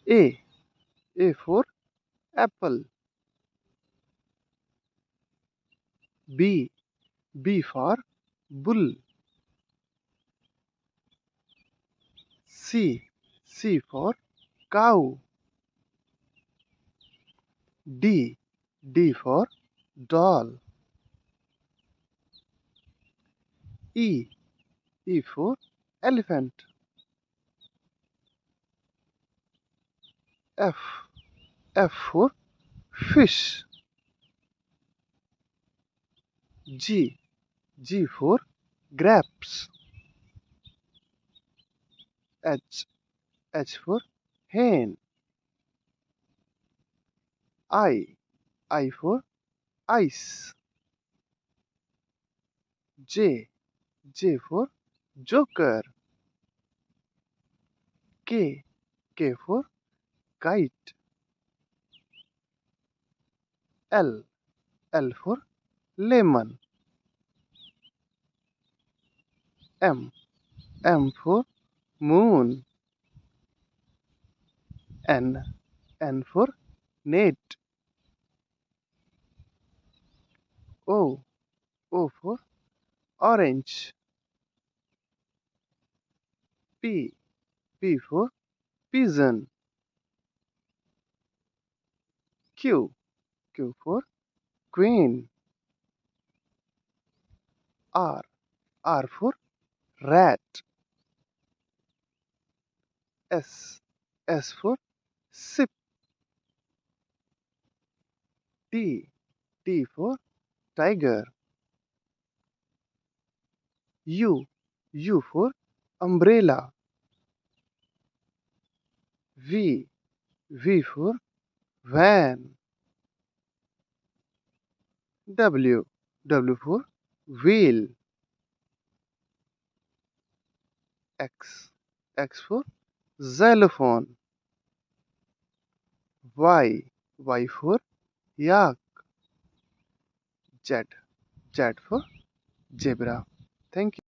A. A for apple. B. B for bull. C. C for cow. D. D for doll. E. E for elephant. F. F for fish. G. G for grapes. H. H for hen. I. I for ice. J. J for joker. K. K for kite. L. L for lemon. M. M for moon. N. N for net. O. O for orange. P. P for pigeon. Q. Q for queen. R. R for rat. S. S for sip. T. T for tiger. U. U for umbrella. V. V for van. W. W for wheel. X. X for xylophone. Y. Y for yak. Z. Z for zebra. Thank you.